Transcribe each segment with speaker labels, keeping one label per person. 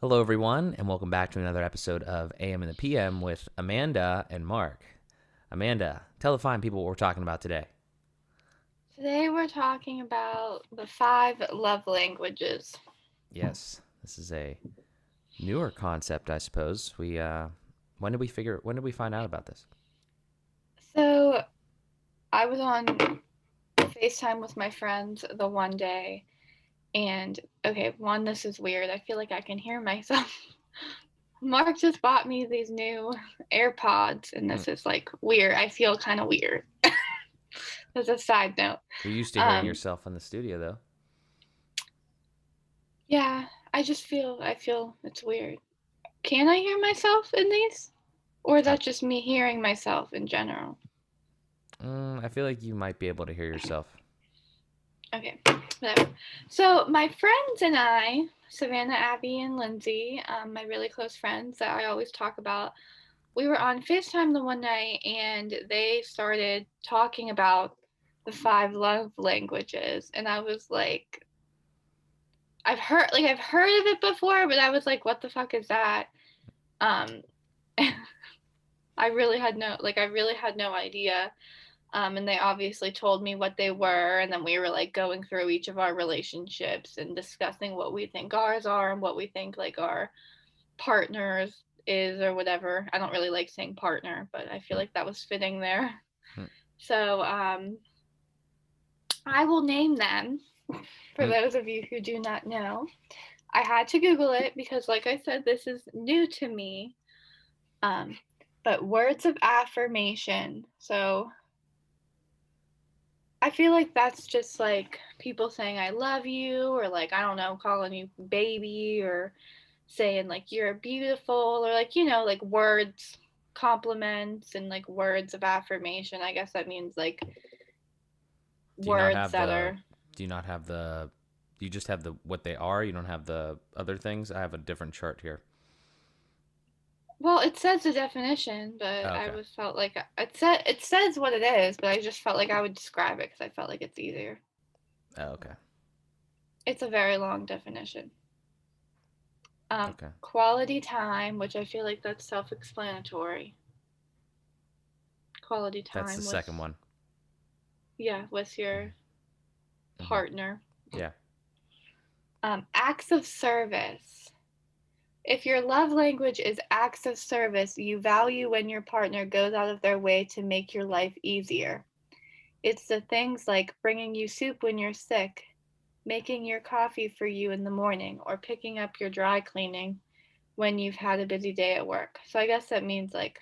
Speaker 1: Hello, everyone, and welcome back to another episode of AM and the PM with Amanda and Mark. Amanda, tell the fine people what we're talking about today.
Speaker 2: Today we're talking about the five love languages.
Speaker 1: Yes, this is a newer concept, I suppose. When did we find out about this?
Speaker 2: So I was on FaceTime with my friends the one day, and okay, one, this is weird. I feel like I can hear myself. Mark just bought me these new AirPods, and
Speaker 1: Hmm.
Speaker 2: this is like weird. I feel kind of weird. As a side note.
Speaker 1: You're used to hearing
Speaker 2: Um,
Speaker 1: yourself in the studio, though.
Speaker 2: yeah, I feel it's weird. Can I hear myself in these? Or is
Speaker 1: I,
Speaker 2: that just me hearing myself in general?
Speaker 1: I feel like you might be able to hear yourself.
Speaker 2: Okay, whatever. So my friends and I, Savannah, Abby, and Lindsay, my really close friends that I always talk about, we were on FaceTime the one night and they started talking about the five love languages. And I was like, I've heard of it before, but I was like, what the fuck is that? Um, I really had no idea. And they obviously told me what they were, and then we were like going through each of our relationships and discussing what we think ours are and what we think like our partners is or whatever. I don't really like saying partner, but I feel
Speaker 1: Hmm.
Speaker 2: like that was fitting there.
Speaker 1: Hmm.
Speaker 2: So I will name them for
Speaker 1: Hmm.
Speaker 2: those of you who do not know. I had to Google it because, like I said, this is new to me. Um, but words of affirmation. So I feel like that's just like people saying I love you or like I don't know, calling you baby or saying like you're beautiful or like like words, compliments and like words of affirmation. I guess that means like
Speaker 1: Do you not
Speaker 2: words
Speaker 1: have
Speaker 2: that
Speaker 1: the?
Speaker 2: are
Speaker 1: Do you not have the? You just have the what they are. You don't have the other things. I have a different chart here.
Speaker 2: well, it says the definition,
Speaker 1: Oh,
Speaker 2: but I
Speaker 1: okay.
Speaker 2: was felt like it says what it is, but I just felt like I would describe it because I felt like it's easier.
Speaker 1: Oh, okay.
Speaker 2: It's a very long definition.
Speaker 1: Okay.
Speaker 2: Quality time, which I feel like that's self-explanatory. Quality
Speaker 1: That's the
Speaker 2: time with
Speaker 1: second one.
Speaker 2: your
Speaker 1: Mm-hmm.
Speaker 2: partner.
Speaker 1: Yeah.
Speaker 2: Acts of service. If your love language is acts of service, you value when your partner goes out of their way to make your life easier. It's the things like bringing you soup when you're sick, making your coffee for you in the morning, or picking up your dry cleaning when you've had a busy day at work. So I guess that means like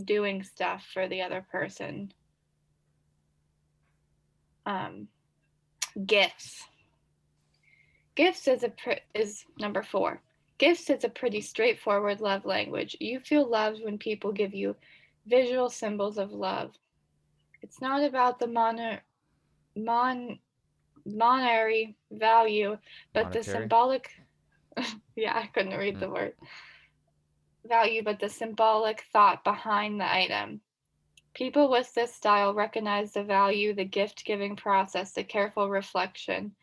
Speaker 2: doing stuff for the other person. Um, Gifts. Gifts is number 4. Gifts is a pretty straightforward love language. You feel loved when people give you visual symbols of love. It's not about the mon- monetary value, but the
Speaker 1: Monetary.
Speaker 2: symbolic, yeah, I couldn't read
Speaker 1: Mm.
Speaker 2: the word, value, but the symbolic thought behind the item. People with this style recognize the value, the gift giving process, the careful reflection,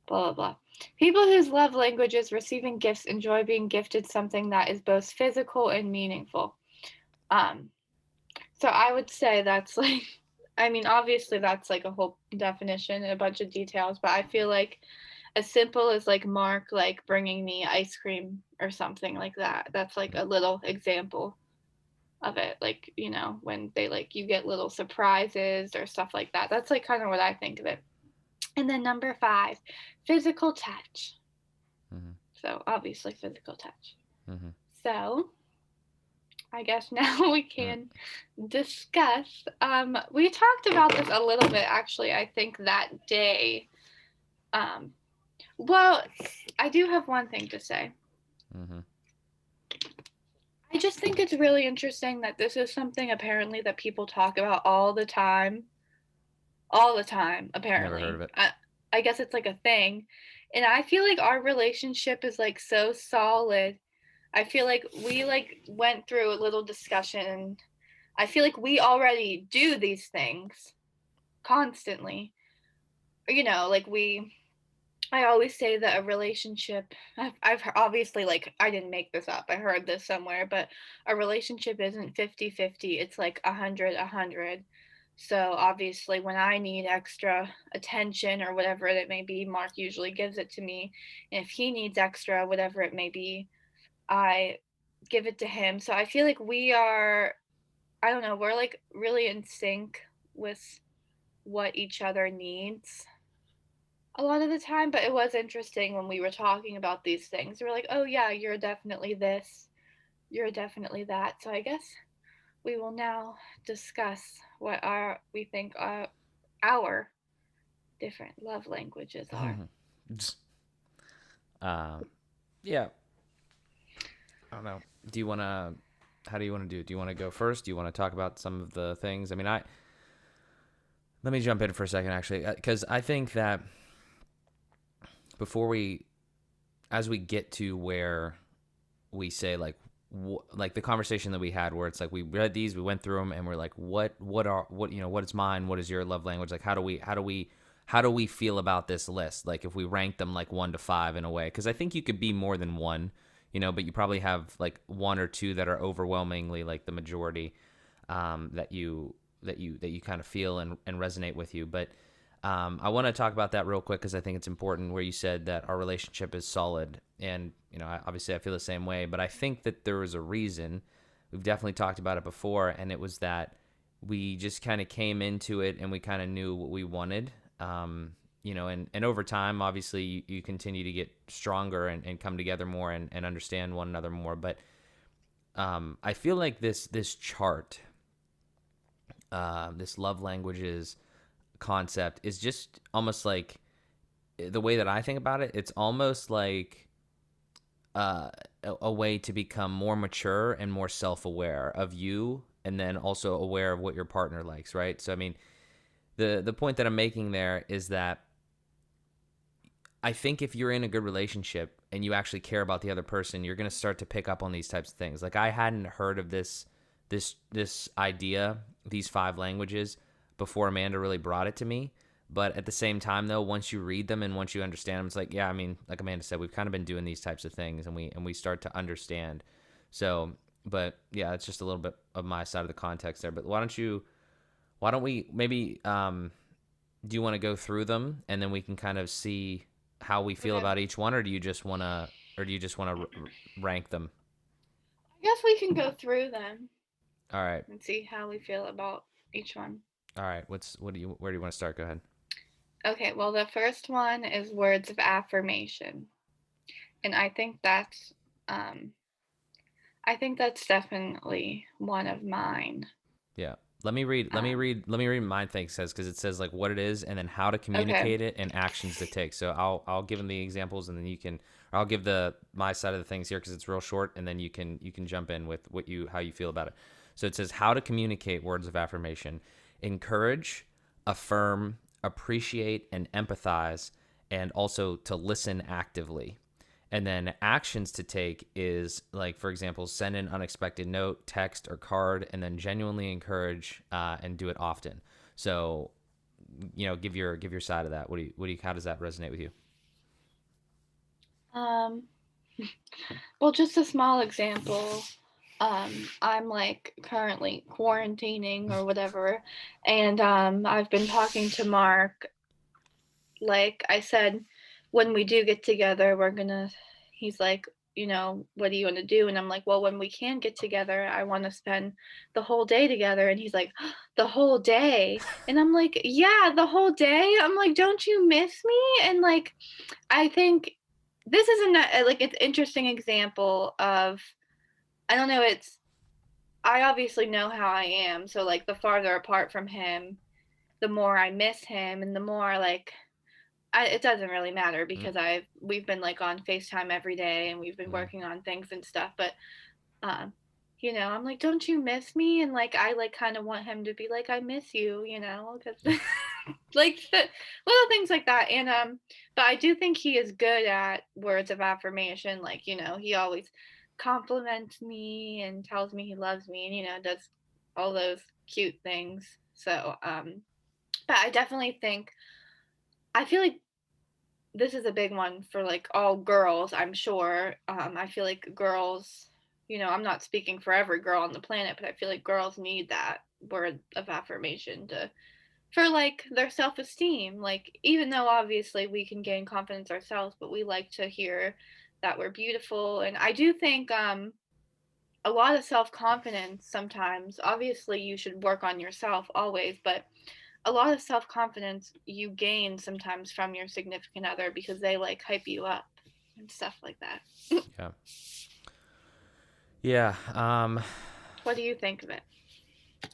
Speaker 2: blah, blah, blah. People whose love language is receiving gifts enjoy being gifted something that is both physical and meaningful. Um, so I would say that's like, I mean, obviously that's like a whole definition and a bunch of details, but I feel like as simple as like Mark like bringing me ice cream or something like that. That's like a little example of it. Like, when they like you get little surprises or stuff like that. That's like kind of what I think of it. And then number 5, physical touch.
Speaker 1: Mm-hmm.
Speaker 2: So obviously physical touch.
Speaker 1: Mm-hmm.
Speaker 2: So I guess now we can discuss. We talked about this a little bit actually, I think that day. Um, well, I do have one thing to say.
Speaker 1: Mm-hmm.
Speaker 2: I just think it's really interesting that this is something apparently that people talk about all the time. All the time,
Speaker 1: Never heard of
Speaker 2: apparently.
Speaker 1: it.
Speaker 2: I guess it's like a thing. And I feel like our relationship is like so solid. I feel like we like went through a little discussion and I feel like we already do these things constantly. Like I always say that a relationship, obviously, like, I didn't make this up, I heard this somewhere, but a relationship isn't 50-50. It's like 100-100. So obviously, when I need extra attention or whatever it may be, Mark usually gives it to me. And if he needs extra, whatever it may be, I give it to him. So I feel like we are, I don't know, we're like really in sync with what each other needs a lot of the time, but it was interesting when we were talking about these things. We were like, "Oh yeah, you're definitely this, you're definitely that." So I guess we will now discuss what we think our different love languages are.
Speaker 1: uh, yeah, I don't know. Do you want to? How do you want to do it? Do you want to go first? Do you want to talk about some of the things? I mean, let me jump in for a second, actually, because I think that before as we get to where we say like the conversation that we had, where it's like we read these, we went through them, and we're like, what is mine? What is your love language? Like, how do we feel about this list? Like, if we rank them like 1 to 5 in a way, because I think you could be more than one, but you probably have like one or two that are overwhelmingly like the majority, that you kind of feel and resonate with you. But I want to talk about that real quick because I think it's important. Where you said that our relationship is solid, and obviously I feel the same way. But I think that there was a reason. We've definitely talked about it before, and it was that we just kind of came into it and we kind of knew what we wanted. And over time, obviously, you continue to get stronger and come together more and understand one another more. But I feel like this chart, this love languages concept, is just almost like, the way that I think about it, it's almost like a way to become more mature and more self-aware of you, and then also aware of what your partner likes, right? So I mean, the point that I'm making there is that I think if you're in a good relationship and you actually care about the other person, you're going to start to pick up on these types of things. Like, I hadn't heard of this idea, these 5 languages, before Amanda really brought it to me. But at the same time, though, once you read them and once you understand them, it's like, yeah, I mean, like Amanda said, we've kind of been doing these types of things, and we start to understand. So, but yeah, it's just a little bit of my side of the context there. But why don't we maybe, do you want to go through them and then we can kind of see how we feel
Speaker 2: Okay.
Speaker 1: about each one, or do you just want to rank them?
Speaker 2: I guess we can go through them
Speaker 1: All right.
Speaker 2: and see how we feel about each one.
Speaker 1: All right. Where do you want to start? Go ahead.
Speaker 2: Okay, well, the first one is words of affirmation. And um I think that's definitely one of mine.
Speaker 1: Yeah.
Speaker 2: Um
Speaker 1: Let me read mine thing says, because it says like what it is and then how to
Speaker 2: okay.
Speaker 1: communicate it and actions to take. So I'll give them the examples, and then or I'll give my side of the things here because it's real short, and then you can jump in with how you feel about it. So it says how to communicate words of affirmation: encourage, affirm, appreciate, and empathize, and also to listen actively. And then actions to take is, like, for example, send an unexpected note, text, or card, and then genuinely encourage, and do it often. So, give your side of that. How does that resonate with you?
Speaker 2: Um well, just a small example. I'm like currently quarantining or whatever, and I've been talking to Mark. Like I said, when we do get together, he's like, what do you want to do? And I'm like, well, when we can get together, I want to spend the whole day together. And he's like, the whole day. And I'm like, yeah, the whole day. I'm like, don't you miss me? And like, I think this is like, it's interesting example of, I don't know, I obviously know how I am. So like the farther apart from him, the more I miss him and the more like it doesn't really matter because we've been like on FaceTime every day and we've been
Speaker 1: Mm-hmm.
Speaker 2: working on things and stuff. But um, I'm like, don't you miss me? And like, I like kind of want him to be like, I miss you, because like little things like that. And but I do think he is good at words of affirmation. Like, he always compliments me and tells me he loves me, and does all those cute things. So but I definitely think I feel like this is a big one for like all girls, I'm sure. I feel like girls, I'm not speaking for every girl on the planet, but I feel like girls need that word of affirmation to for like their self-esteem. Like even though obviously we can gain confidence ourselves, but we like to hear that we're beautiful. And I do think a lot of self-confidence sometimes, obviously you should work on yourself always, but a lot of self-confidence you gain sometimes from your significant other because they like hype you up and stuff like that.
Speaker 1: Yeah. Yeah.
Speaker 2: What do you think of it?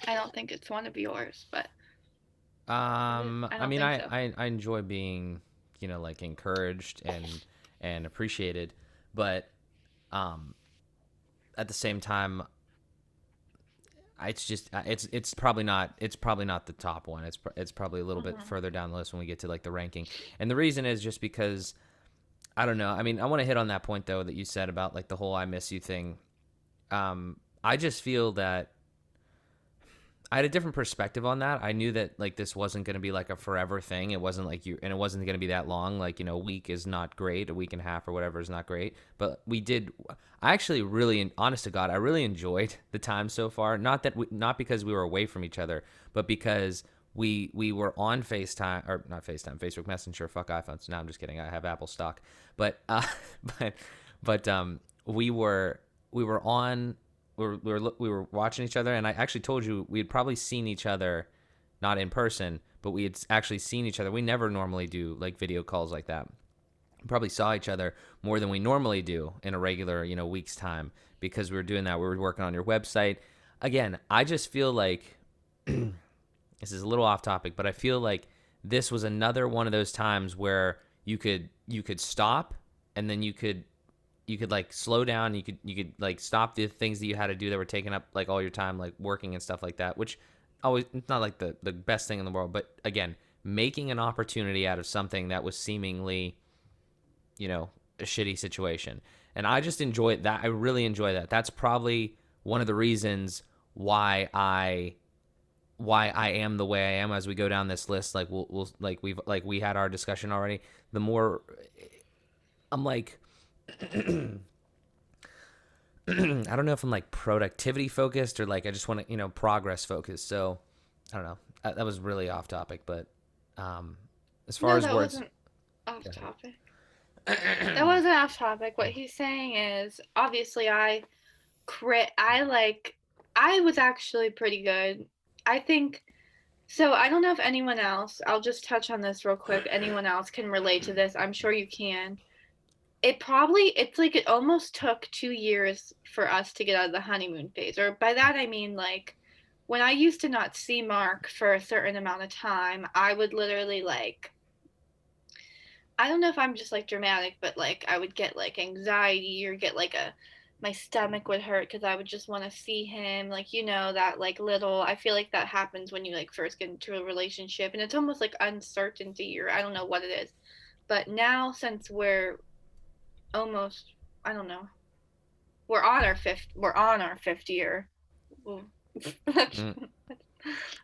Speaker 2: I don't think it's one of yours, but is it? I
Speaker 1: I
Speaker 2: don't
Speaker 1: mean,
Speaker 2: think so.
Speaker 1: I enjoy being, like encouraged and appreciated, but um, at the same time, it's just it's probably not the top one. It's probably a little bit
Speaker 2: Hmm.
Speaker 1: further down the list when we get to like the ranking. And the reason is just because I don't know. I mean, I want to hit on that point though that you said about like the whole "I miss you" thing. I just feel that I had a different perspective on that. I knew that like this wasn't going to be like a forever thing. It wasn't like you, and it wasn't going to be that long. Like, a week is not great, a week and a half or whatever is not great. But we did. I actually really, honest to God, I really enjoyed the time so far. Not because we were away from each other, but because we were on FaceTime or not FaceTime, Facebook Messenger. Fuck iPhones. No, I'm just kidding. I have Apple stock. But but we were on we were watching each other, and I actually told you we had probably seen each other, not in person, but we had actually seen each other. We never normally do like video calls like that. We probably saw each other more than we normally do in a regular, week's time because we were doing that. We were working on your website. Again, I just feel like this is a little off topic, but I feel like this was another one of those times where you could stop and then you could like slow down, you could like stop the things that you had to do that were taking up like all your time, like working and stuff like that, which always it's not like the best thing in the world, but again, making an opportunity out of something that was seemingly, a shitty situation. And I just enjoy that. I really enjoy that. That's probably one of the reasons why I am the way I am as we go down this list. Like we'll like we had our discussion already. The more I'm like I don't know if I'm like productivity focused or like I just want to, progress focused. So I don't know. That was really off topic, but um, as far
Speaker 2: No,
Speaker 1: as
Speaker 2: that
Speaker 1: words,
Speaker 2: wasn't off
Speaker 1: go
Speaker 2: topic. That
Speaker 1: ahead.
Speaker 2: wasn't off topic. What he's saying is obviously I like I was actually pretty good. I think so. I don't know if anyone else, I'll just touch on this real quick. Anyone else can relate to this. I'm sure you can. It's like it almost took 2 years for us to get out of the honeymoon phase. Or by that I mean like when I used to not see Mark for a certain amount of time, I would literally like I don't know if I'm just like dramatic, but like I would get like anxiety or get like a my stomach would hurt because I would just want to see him. Like, that like little, I feel like that happens when you like first get into a relationship and it's almost like uncertainty or I don't know what it is. But now since we're almost, I don't know, we're on our fifth year. Ooh. That's,
Speaker 1: Mm,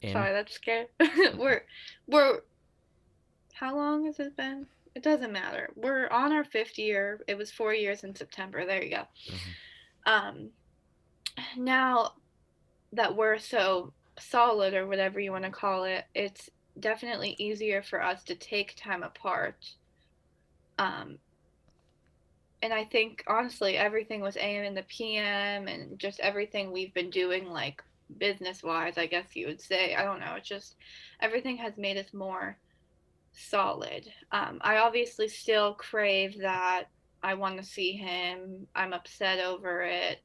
Speaker 1: in
Speaker 2: sorry, that's scary. We're how long has it been? It doesn't matter. We're on our fifth year. It was 4 years in September. There you go.
Speaker 1: mm-hmm.
Speaker 2: Um, now that we're so solid or whatever you want to call it, it's definitely easier for us to take time apart. Um, and I think honestly, everything with AM and the PM and just everything we've been doing, like business wise, I guess you would say. I don't know. It's just everything has made us more solid. I obviously still crave that. I want to see him. I'm upset over it.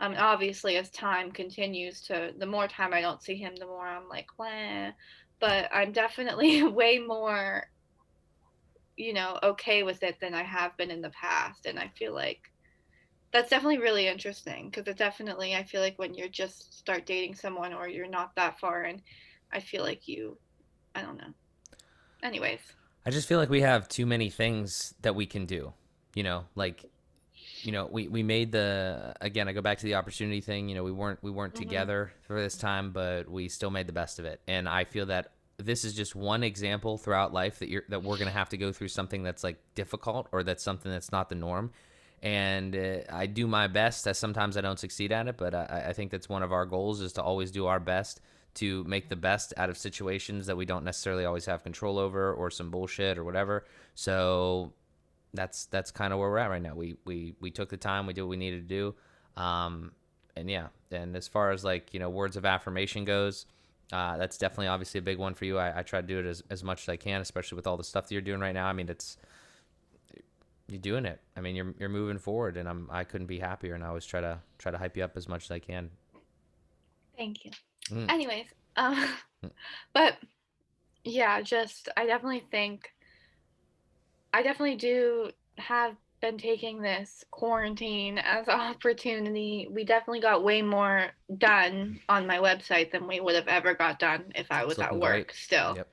Speaker 2: Obviously, as time continues the more time I don't see him, the more I'm like, Wah. But I'm definitely way more, okay with it than I have been in the past. And I feel like that's definitely really interesting because it definitely, I feel like when you're just start dating someone or you're not that far and I feel like I don't know. Anyways.
Speaker 1: I just feel like we have too many things that we can do. Like we made the again. I go back to the opportunity thing. We weren't
Speaker 2: Mhm.
Speaker 1: together for this time, but we still made the best of it. And I feel that this is just one example throughout life that we're going to have to go through something that's like difficult, or that's something that's not the norm. And I do my best. Sometimes I don't succeed at it, but I think that's one of our goals, is to always do our best to make the best out of situations that we don't necessarily always have control over, or some bullshit or whatever. So that's kind of where we're at right now. We took the time, we did what we needed to do. And yeah, and as far as like, words of affirmation goes, that's definitely obviously a big one for you. I try to do it as much as I can, especially with all the stuff that you're doing right now. I mean, you're doing it. I mean, you're moving forward, and I couldn't be happier. And I always try to hype you up as much as I can.
Speaker 2: Thank you.
Speaker 1: Mm,
Speaker 2: Anyways,
Speaker 1: mm,
Speaker 2: but yeah, just I definitely do have been taking this quarantine as an opportunity. We definitely got way more done on my website than we would have ever got done if I
Speaker 1: it's
Speaker 2: was at
Speaker 1: looking great.
Speaker 2: work still.
Speaker 1: Yep.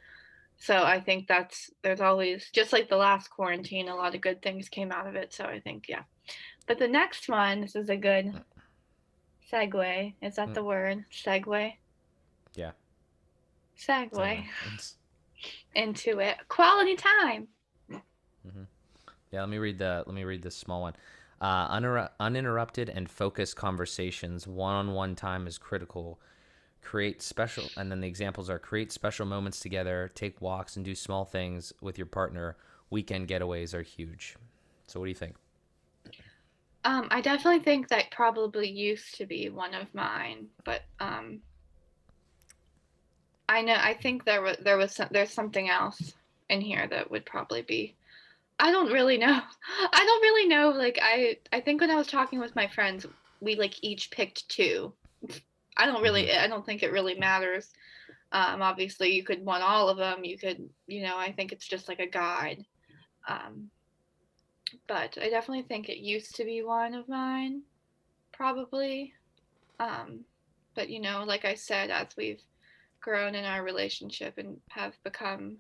Speaker 2: So I think there's always, just like the last quarantine, a lot of good things came out of it. So I think, yeah. But the next one, this is a good
Speaker 1: Mm,
Speaker 2: segue. Is that
Speaker 1: mm,
Speaker 2: the word? Segue?
Speaker 1: yeah.
Speaker 2: Segue
Speaker 1: Segue.
Speaker 2: into it. Quality time.
Speaker 1: Mm-hmm. Yeah, let me read this small one. Uninterrupted and focused conversations, one-on-one time is critical. Create special, and then the examples are: create special moments together, take walks, and do small things with your partner. Weekend getaways are huge. So, what do you think?
Speaker 2: I definitely think that probably used to be one of mine, but I think there's something else in here that would probably be. I don't really know. I don't really know. Like I think when I was talking with my friends, we like each picked two.
Speaker 1: Mm-hmm.
Speaker 2: I don't think it really matters. Obviously you could want all of them. You could, I think it's just like a guide. Um, but I definitely think it used to be one of mine, probably. Um, but like I said, as we've grown in our relationship and have become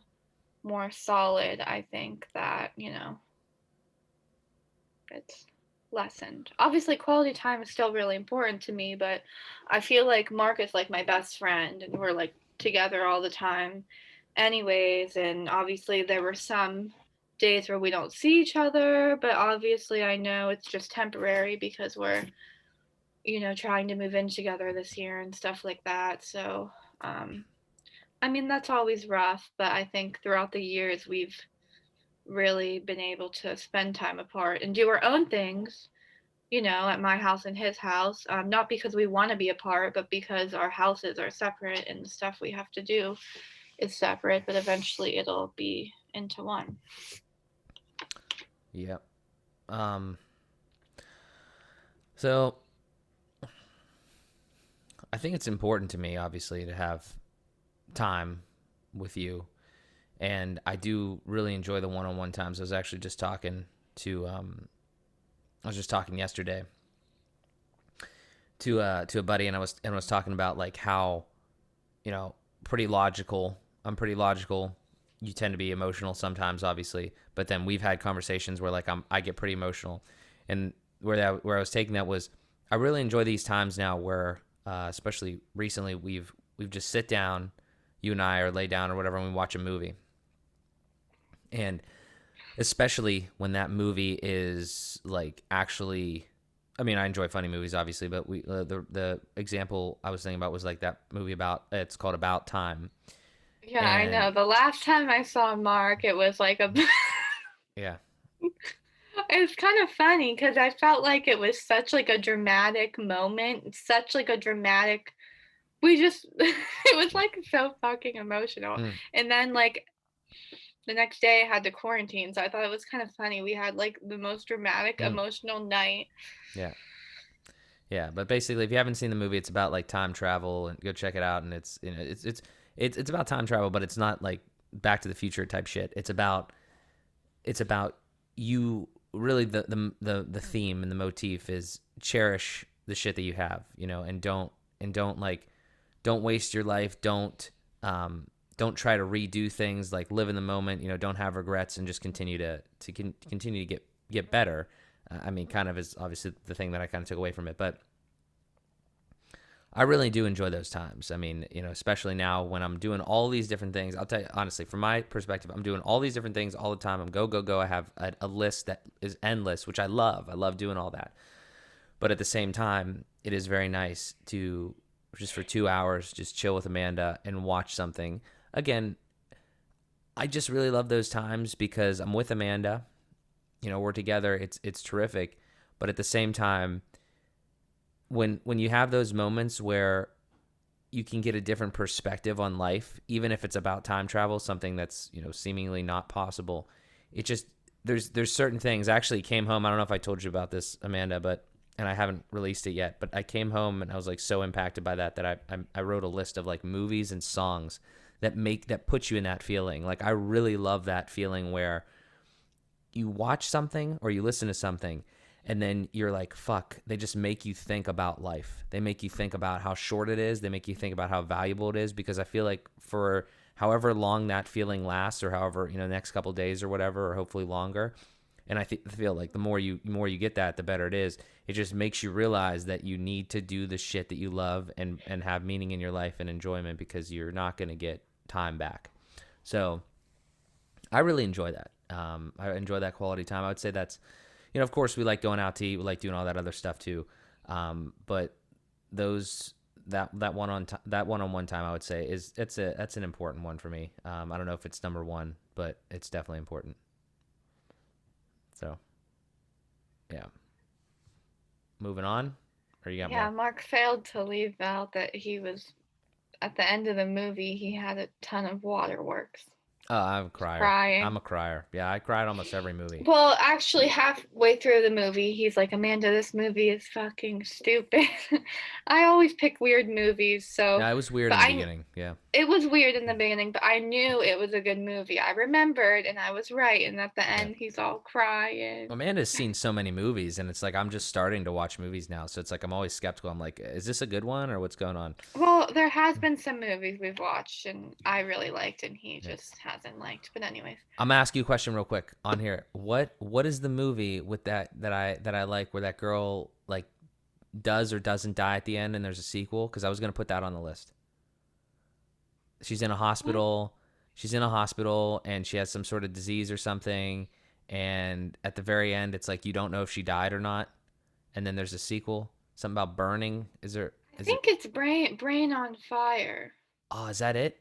Speaker 2: more solid, I think that, it's lessened. Obviously, quality time is still really important to me, but I feel like Mark is like my best friend and we're like together all the time, anyways. And obviously, there were some days where we don't see each other, but obviously, I know it's just temporary because we're, trying to move in together this year and stuff like that. So, um, I mean, that's always rough, but I think throughout the years, we've really been able to spend time apart and do our own things, at my house and his house. Not because we want to be apart, but because our houses are separate and the stuff we have to do is separate, but eventually it'll be into one.
Speaker 1: Yep. Um. So I think it's important to me, obviously, to have time with you, and I do really enjoy the one-on-one times. I was actually just talking to I was just talking yesterday to a buddy, and I was talking about like how, you know pretty logical. I'm pretty logical. You tend to be emotional sometimes, obviously, but then we've had conversations where like I get pretty emotional, and where I was taking that was, I really enjoy these times now where, especially recently, we've just sit down, you and I, or lay down or whatever, and we watch a movie, and especially when that movie is like actually, I mean, I enjoy funny movies, obviously, but the example I was thinking about was like that movie, it's called About Time.
Speaker 2: Yeah, I
Speaker 1: And
Speaker 2: know. The last time I saw Mark, it was like a.
Speaker 1: yeah.
Speaker 2: It's kind of funny because I felt like it was such like a dramatic moment, such like a dramatic. We just, it was like so fucking emotional.
Speaker 1: Mm,
Speaker 2: And then like the next day I had to quarantine, so I thought it was kind of funny. We had like the most dramatic
Speaker 1: mm,
Speaker 2: emotional night.
Speaker 1: yeah. Yeah, but basically, if you haven't seen the movie, it's about like time travel, and go check it out. And it's about time travel, but it's not like Back to the Future type shit. It's about you, really. The theme and the motif is cherish the shit that you have, and don't like, don't waste your life. Don't try to redo things. Like, live in the moment. Don't have regrets, and just continue to get better. I mean, kind of is obviously the thing that I kind of took away from it, but I really do enjoy those times. I mean, you know, especially now when I'm doing all these different things. I'll tell you honestly, from my perspective, I'm doing all these different things all the time. I'm go, go, go. I have a list that is endless, which I love. I love doing all that. But at the same time, it is very nice to just for 2 hours, just chill with Amanda and watch something. Again, I just really love those times because I'm with Amanda. You know, we're together. It's terrific. But at the same time, when you have those moments where you can get a different perspective on life, even if it's about time travel, something that's, you know, seemingly not possible. It just there's certain things. I actually came home. I don't know if I told you about this, Amanda, but and I haven't released it yet. But I came home and I was like so impacted by that I wrote a list of like movies and songs that put you in that feeling. Like I really love that feeling where you watch something or you listen to something and then you're like, fuck, they just make you think about life. They make you think about how short it is. They make you think about how valuable it is, because I feel like for however long that feeling lasts, or however, you know, next couple of days or whatever, or hopefully longer. And I feel like the more you get that, the better it is. It just makes you realize that you need to do the shit that you love and have meaning in your life and enjoyment, because you're not going to get time back. So I really enjoy that. I enjoy that quality time. I would say that's, you know, of course we like going out to eat. We like doing all that other stuff too. But those that one-on-one time, I would say that's an important one for me. I don't know if it's number one, but it's definitely important. So yeah, moving on. Or you got
Speaker 2: Yeah,
Speaker 1: more?
Speaker 2: Mark failed to leave out that he was at the end of the movie, he had a ton of waterworks.
Speaker 1: Oh, I'm a crier. I'm
Speaker 2: Crying.
Speaker 1: a crier. Yeah, I cried almost every movie.
Speaker 2: Well, actually, halfway through the movie, he's like, Amanda, this movie is fucking stupid. I always pick weird movies, so,
Speaker 1: Yeah, it was weird
Speaker 2: but
Speaker 1: in the beginning. Yeah.
Speaker 2: it was weird in the beginning, but I knew it was a good movie. I remembered, and I was right. And at the
Speaker 1: Yeah.
Speaker 2: end, he's all crying.
Speaker 1: Amanda's seen so many movies, and it's like I'm just starting to watch movies now. So it's like I'm always skeptical. I'm like, is this a good one or what's going on?
Speaker 2: Well, there has been some movies we've watched, and I really liked, and he
Speaker 1: Yeah.
Speaker 2: just hasn't liked. But anyways,
Speaker 1: I'm gonna ask you a question real quick on here. What is the movie with that I like where that girl like does or doesn't die at the end and there's a sequel? Because I was gonna put that on the list. She's in a
Speaker 2: what?
Speaker 1: hospital. She's in a hospital and she has some sort of disease or something. And at the very end, it's like you don't know if she died or not. And then there's a sequel. Something about burning. Is there?
Speaker 2: I
Speaker 1: Is it?
Speaker 2: think it's Brain on Fire.
Speaker 1: Oh, is that it?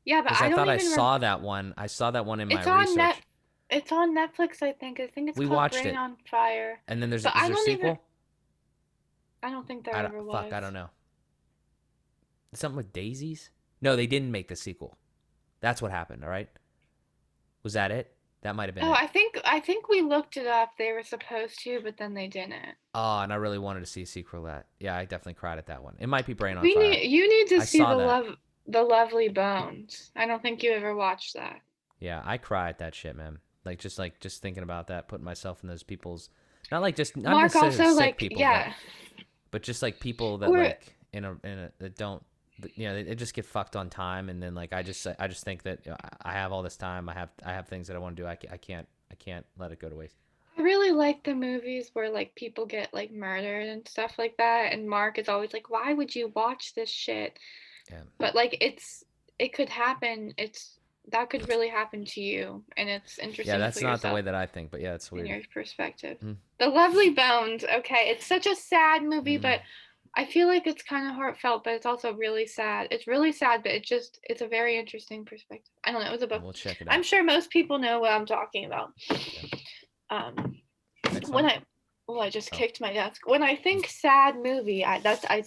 Speaker 2: Yeah, but
Speaker 1: Because
Speaker 2: I
Speaker 1: I
Speaker 2: don't
Speaker 1: thought I
Speaker 2: even.
Speaker 1: saw that one. I saw that one in my
Speaker 2: It's on
Speaker 1: research.
Speaker 2: It's on Netflix, I think. I think it's
Speaker 1: We
Speaker 2: called
Speaker 1: watched
Speaker 2: Brain
Speaker 1: it,
Speaker 2: on Fire.
Speaker 1: and then
Speaker 2: But
Speaker 1: is
Speaker 2: I
Speaker 1: there a
Speaker 2: don't even.
Speaker 1: sequel?
Speaker 2: I don't think there
Speaker 1: I don't.
Speaker 2: ever
Speaker 1: Fuck.
Speaker 2: was.
Speaker 1: I don't know. Something with daisies? No, they didn't make the sequel. That's what happened. All right. Was that it? That might have been
Speaker 2: Oh,
Speaker 1: it.
Speaker 2: I think we looked it up. They were supposed to, but then they didn't.
Speaker 1: Oh, and I really wanted to see a sequel of that. Yeah, I definitely cried at that one. It might be Brain on
Speaker 2: We
Speaker 1: Fire.
Speaker 2: need you need to
Speaker 1: I
Speaker 2: see
Speaker 1: saw that.
Speaker 2: the Lovely Bones. I don't think you ever watched that.
Speaker 1: Yeah, I cry at that shit, man. Like just thinking about that, putting myself in those people's not
Speaker 2: Mark
Speaker 1: necessarily
Speaker 2: also
Speaker 1: sick
Speaker 2: like
Speaker 1: people,
Speaker 2: yeah.
Speaker 1: but just like people that
Speaker 2: Or
Speaker 1: like in a that don't you know, they just get fucked on time, and then like I just think that, you know, I have all this time. I have things that I want to do. I can't let it go to waste.
Speaker 2: I really like the movies where like people get like murdered and stuff like that, and Mark is always like, "Why would you watch this shit?"
Speaker 1: Yeah.
Speaker 2: But like it could happen. It's that could really happen to you, and it's
Speaker 1: Yeah,
Speaker 2: interesting to
Speaker 1: that's
Speaker 2: put
Speaker 1: not the way
Speaker 2: yourself
Speaker 1: that I think, but yeah, it's
Speaker 2: in
Speaker 1: weird.
Speaker 2: your perspective.
Speaker 1: Mm.
Speaker 2: The Lovely Bones, okay, it's such a sad movie,
Speaker 1: Mm.
Speaker 2: but I feel like it's kind of heartfelt, but it's also really sad. It's really sad, but it's a very interesting perspective. I don't know, it was a book.
Speaker 1: We'll check it
Speaker 2: I'm
Speaker 1: out.
Speaker 2: sure most people know what I'm talking about.
Speaker 1: Yeah.
Speaker 2: Um,
Speaker 1: Next
Speaker 2: when
Speaker 1: song.
Speaker 2: I well, I just
Speaker 1: Oh,
Speaker 2: kicked my desk. When I think sad movie, I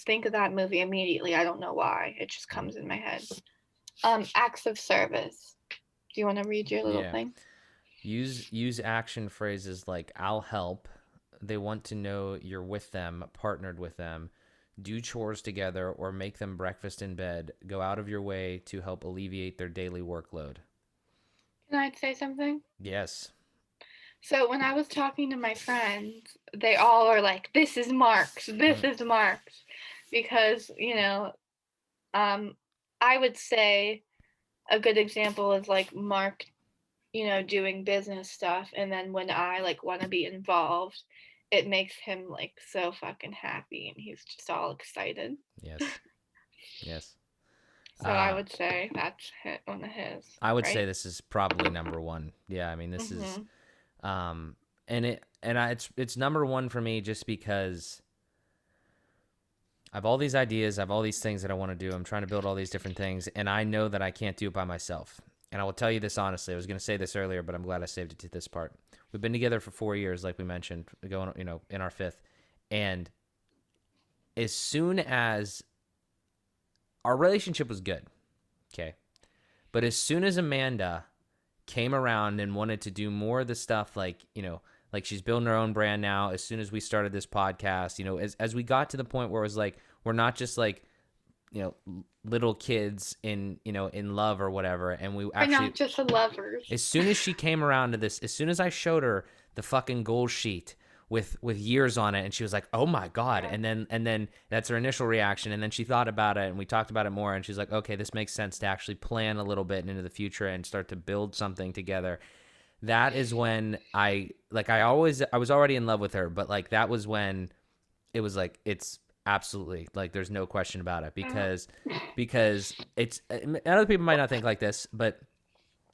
Speaker 2: think of that movie immediately. I don't know why. It just
Speaker 1: mm.
Speaker 2: comes in my head. Acts of service. Do you want to read your little
Speaker 1: Yeah.
Speaker 2: thing?
Speaker 1: Use action phrases like "I'll help." They want to know you're with them, partnered with them. Do chores together or make them breakfast in bed. Go out of your way to help alleviate their daily workload.
Speaker 2: Can I say something?
Speaker 1: Yes.
Speaker 2: So when I was talking to my friends, they all are like, "This is Mark's. This
Speaker 1: Mm.
Speaker 2: is Mark's," because um, I would say a good example is like Mark, doing business stuff, and then when I like want to be involved, it makes him like so fucking happy and he's just all excited.
Speaker 1: Yes. Yes.
Speaker 2: So I would say that's one of his,
Speaker 1: I would say
Speaker 2: right?
Speaker 1: this is probably number one. Yeah, I mean this is
Speaker 2: Mhm.
Speaker 1: it's number one for me just because I have all these ideas, I have all these things that I want to do. I'm trying to build all these different things, and I know that I can't do it by myself. And I will tell you this honestly. I was going to say this earlier, but I'm glad I saved it to this part. We've been together for 4 years, like we mentioned, going, in our fifth. And as soon as our relationship was good, okay, but as soon as Amanda came around and wanted to do more of the stuff, like she's building her own brand now. As soon as we started this podcast, as we got to the point where it was like we're not just like little kids in love or whatever, and we
Speaker 2: We're
Speaker 1: actually,
Speaker 2: not just lovers.
Speaker 1: as soon as she came around to this, as soon as I showed her the fucking goal sheet with years on it, and she was like, "Oh my god!"
Speaker 2: Yeah.
Speaker 1: And then that's her initial reaction, and then she thought about it, and we talked about it more, and she's like, "Okay, this makes sense to actually plan a little bit into the future and start to build something together." That is when I was already in love with her, but like that was when it was like it's absolutely like there's no question about it because it's other people might not think like this, but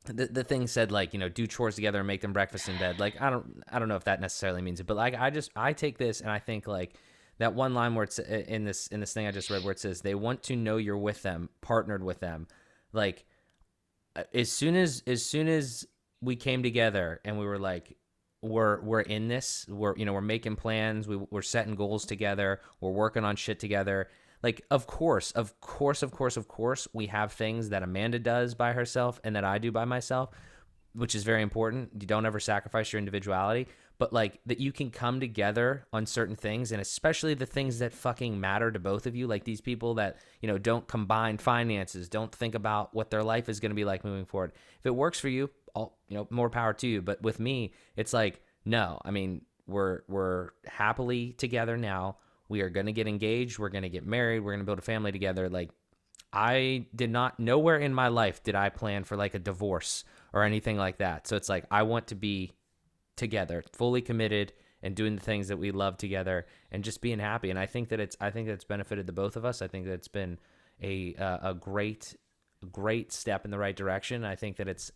Speaker 1: the thing said like do chores together and make them breakfast in bed. Like I don't know if that necessarily means it, but like I take this and I think like that one line where it's in this thing I just read where it says they want to know you're with them, partnered with them. Like as soon as we came together and we were like we're in this, we're making plans, we're setting goals together, we're working on shit together. Like of course we have things that Amanda does by herself and that I do by myself, which is very important. You don't ever sacrifice your individuality, but like that you can come together on certain things, and especially the things that fucking matter to both of you, like these people that, don't combine finances, don't think about what their life is going to be like moving forward. If it works for you, all, more power to you. But with me, it's like, no, I mean, we're happily together now. We are going to get engaged. We're going to get married. We're going to build a family together. Like I did not, nowhere in my life did I plan for like a divorce or anything like that. So it's like I want to be together, fully committed and doing the things that we love together and just being happy. And I think that it's benefited the both of us. I think that it's been a great step in the right direction. I think that it's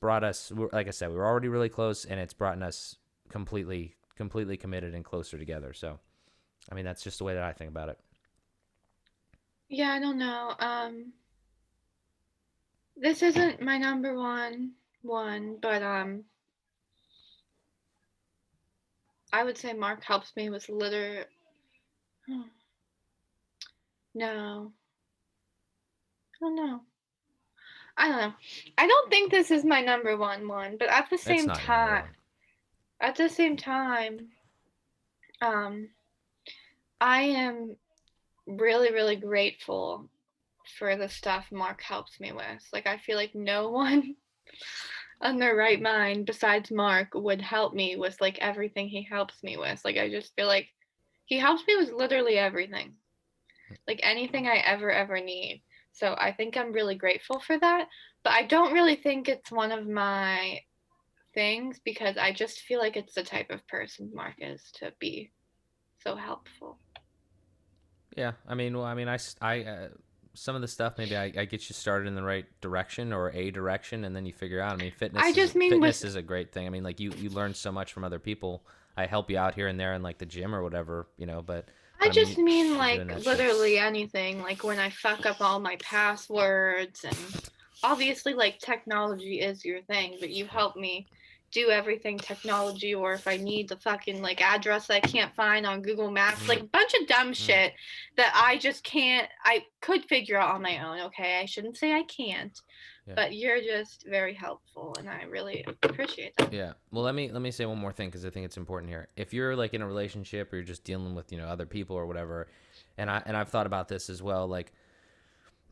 Speaker 1: brought us, like I said, we were already really close, and it's brought us completely committed and closer together. So I mean that's just the way that I think about it.
Speaker 2: Yeah, I don't know. This isn't my number one, but I would say Mark helps me with litter. No, I don't know. I don't know. I don't think this is my number one, but
Speaker 1: It's not your number one.
Speaker 2: at the same time, um, I am really, really grateful for the stuff Mark helps me with. Like, I feel like no one on their right mind besides Mark would help me with like everything he helps me with. Like, I just feel like he helps me with literally everything, like anything I ever need. So I think I'm really grateful for that. But I don't really think it's one of my things because I just feel like it's the type of person Mark is to be so helpful.
Speaker 1: Yeah, I mean, well, I mean, some of the stuff maybe I get you started in the right direction or a direction, and then you figure out. I mean,
Speaker 2: I just mean
Speaker 1: fitness
Speaker 2: with
Speaker 1: is a great thing. I mean, like you learn so much from other people. I help you out here and there in like the gym or whatever,
Speaker 2: I
Speaker 1: but I mean,
Speaker 2: just mean
Speaker 1: you're doing
Speaker 2: like
Speaker 1: that shit.
Speaker 2: literally anything, like when I fuck up all my passwords and obviously like technology is your thing, but you help me do everything technology, or if I need the fucking like address I can't find on Google Maps, like a bunch of dumb
Speaker 1: Mm.
Speaker 2: shit that I just can't I could figure out on my own, okay? I shouldn't say I can't,
Speaker 1: Yeah.
Speaker 2: but you're just very helpful and I really appreciate that.
Speaker 1: Yeah. Well, let me say one more thing because I think it's important here. If you're like in a relationship or you're just dealing with other people or whatever, and I've thought about this as well. Like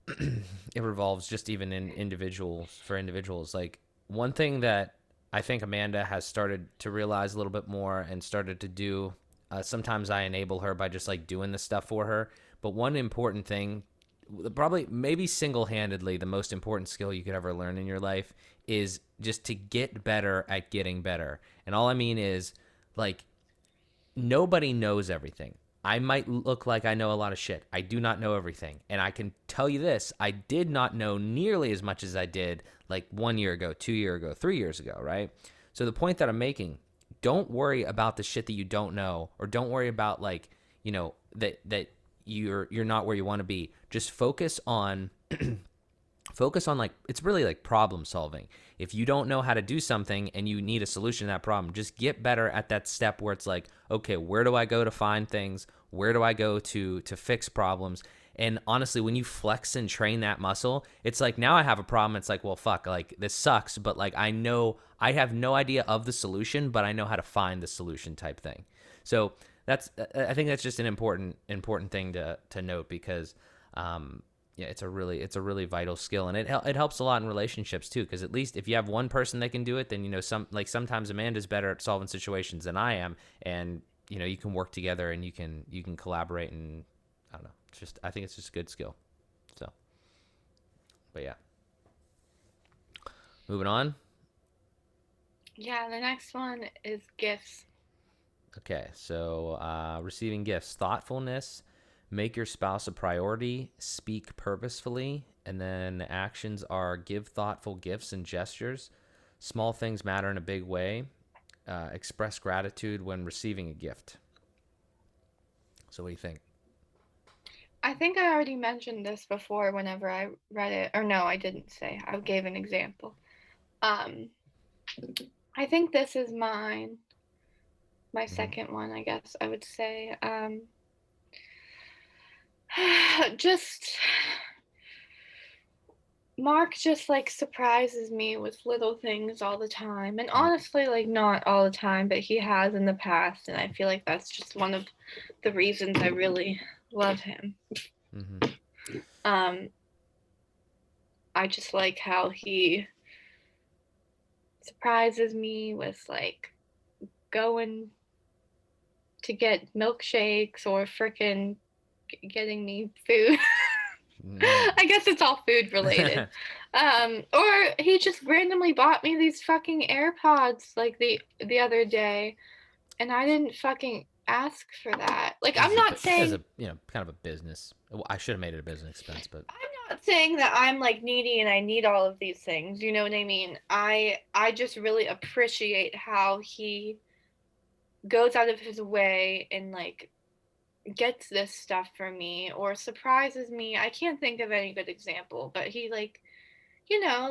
Speaker 1: it revolves just even in individuals. Like one thing that I think Amanda has started to realize a little bit more and started to do. Sometimes I enable her by just like doing the stuff for her. But one important thing, probably maybe single handedly, the most important skill you could ever learn in your life is just to get better at getting better. And all I mean is Like, nobody knows everything. I might look like I know a lot of shit. I do not know everything. And I can tell you this, I did not know nearly as much as I did like 1 year ago, 2 years ago, 3 years ago, right? So the point that I'm making, don't worry about the shit that you don't know, or don't worry about like, that you're not where you want to be. Just focus on like, it's really like problem solving. If you don't know how to do something and you need a solution to that problem, just get better at that step where it's like, okay, where do I go to find things? Where do I go to fix problems? And honestly, when you flex and train that muscle, it's like, now I have a problem. It's like, well, fuck, like this sucks, but like I know I have no idea of the solution, but I know how to find the solution type thing. So I think that's just an important thing to note, because yeah, it's a really vital skill, and it helps a lot in relationships too. Because at least if you have one person that can do it, then sometimes Amanda's better at solving situations than I am, and you can work together and you can collaborate, and I don't know. I think it's just a good skill. So, but yeah, moving on.
Speaker 2: Yeah, the next one is gifts.
Speaker 1: Okay, so receiving gifts, thoughtfulness, make your spouse a priority, speak purposefully, and then actions are give thoughtful gifts and gestures. Small things matter in a big way. Express gratitude when receiving a gift. So, what do you think?
Speaker 2: I think I already mentioned this before whenever I read it. Or no, I didn't say. I gave an example. Um, I think this is my second one, I guess I would say. Just Mark just like surprises me with little things all the time. And honestly, like not all the time, but he has in the past, and I feel like that's just one of the reasons I really love him.
Speaker 1: Mm-hmm.
Speaker 2: Um I just like how he surprises me with like going to get milkshakes or frickin' getting me food. I guess it's all food related. Or he just randomly bought me these fucking AirPods like the other day, and I didn't fucking ask for that. Like I'm not
Speaker 1: As
Speaker 2: saying
Speaker 1: a kind of a business. Well, I should have made it a business expense, but
Speaker 2: I'm not saying that I'm like needy and I need all of these things. You know what I mean? I just really appreciate how he goes out of his way and like gets this stuff for me or surprises me. I can't think of any good example, but he like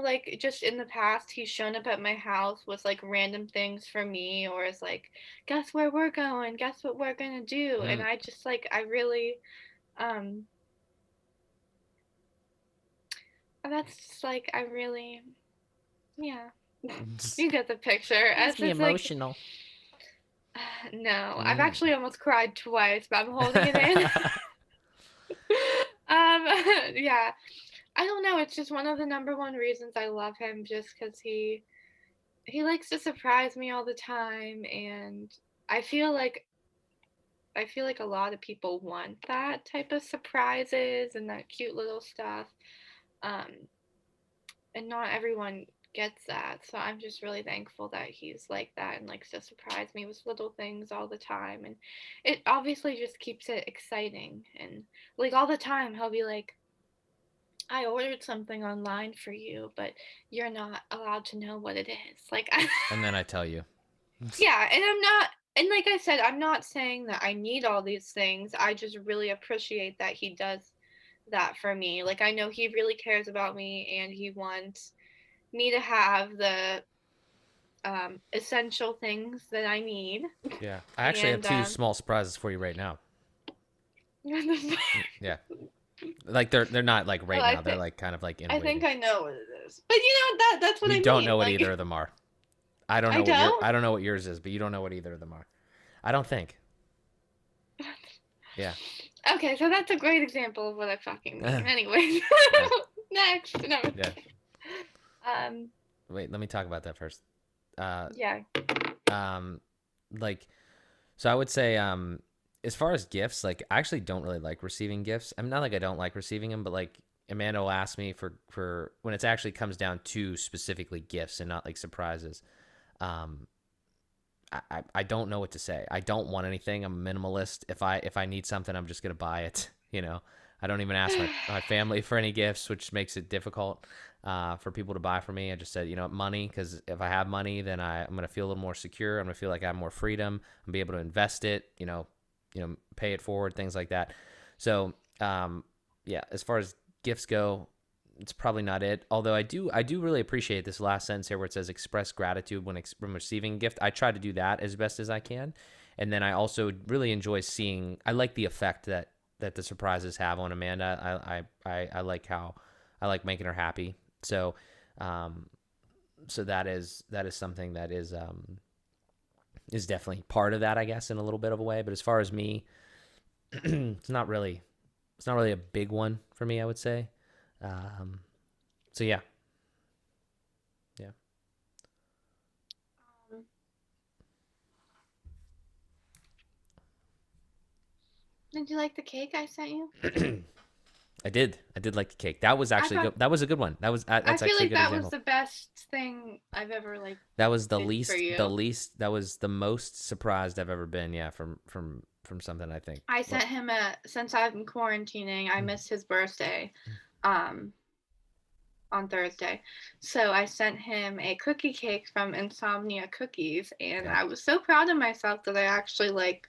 Speaker 2: like just in the past he's shown up at my house with like random things for me, or is like, guess where we're going, guess what we're gonna do. And I just like I really um that's just like I really yeah. You get the picture.
Speaker 1: makes
Speaker 2: It's
Speaker 1: me
Speaker 2: just like
Speaker 1: emotional.
Speaker 2: no, I've actually almost cried twice, but I'm holding it in. Yeah, I don't know, it's just one of the number one reasons I love him, just because he likes to surprise me all the time, and I feel like a lot of people want that type of surprises and that cute little stuff. Um, and not everyone gets that. So I'm just really thankful that he's like that and likes to surprise me with little things all the time. And it obviously just keeps it exciting. And like all the time, he'll be like, I ordered something online for you, but you're not allowed to know what it is. Like,
Speaker 1: And then I tell you.
Speaker 2: yeah, and I'm not, and like I said, I'm not saying that I need all these things. I just really appreciate that he does that for me. Like, I know he really cares about me and he wants me to have the essential things that I need.
Speaker 1: Yeah, I actually have
Speaker 2: And
Speaker 1: two small surprises for you right now. Yeah, like they're not like right
Speaker 2: well,
Speaker 1: now. They're like kind of like in
Speaker 2: I think
Speaker 1: waiting.
Speaker 2: I know what it is. But that's what
Speaker 1: You
Speaker 2: I
Speaker 1: don't know
Speaker 2: mean.
Speaker 1: what
Speaker 2: Like
Speaker 1: either of them are. I don't
Speaker 2: I
Speaker 1: know what your
Speaker 2: don't.
Speaker 1: I don't know what yours is, but you don't know what either of them are. I don't think. Yeah.
Speaker 2: Okay, so that's a great example of what I fucking mean. Anyways,
Speaker 1: Yeah.
Speaker 2: next. No.
Speaker 1: Yeah.
Speaker 2: Um.
Speaker 1: Wait, let me talk about that first.
Speaker 2: Yeah.
Speaker 1: Um, like, so I would say, as far as gifts, like, I actually don't really like receiving gifts. I'm not like I don't like receiving them, but like Amanda will ask me for when it actually comes down to specifically gifts and not like surprises. Um, I don't know what to say. I don't want anything. I'm a minimalist. If I need something, I'm just gonna buy it. You know, I don't even ask my family for any gifts, which makes it difficult for people to buy for me. I just said, money, because if I have money, then I'm gonna feel a little more secure. I'm gonna feel like I have more freedom. I'm be able to invest it. Pay it forward, things like that. So yeah, as far as gifts go, it's probably not it. Although I do really appreciate this last sentence here where it says express gratitude when receiving a gift. I try to do that as best as I can, and then I also really enjoy seeing. I like the effect that the surprises have on Amanda. I like how I like making her happy. So, um, so that is something that is definitely part of that, I guess, in a little bit of a way. But as far as me, it's not really a big one for me, I would say. Um, so yeah, yeah.
Speaker 2: Um, did you like the cake I sent you?
Speaker 1: I did like the cake. That was
Speaker 2: I
Speaker 1: actually
Speaker 2: thought
Speaker 1: good. That was a good one.
Speaker 2: I
Speaker 1: That's
Speaker 2: feel
Speaker 1: actually a
Speaker 2: like
Speaker 1: good
Speaker 2: that was
Speaker 1: example.
Speaker 2: the best thing I've ever like
Speaker 1: That was the
Speaker 2: did for
Speaker 1: least,
Speaker 2: you.
Speaker 1: that was the most surprised I've ever been. Yeah, from something, I think.
Speaker 2: I
Speaker 1: What?
Speaker 2: sent him a since I've been quarantining, I missed his birthday um on Thursday. So I sent him a cookie cake from Insomnia Cookies, and
Speaker 1: Yeah,
Speaker 2: I was so proud of myself that I actually like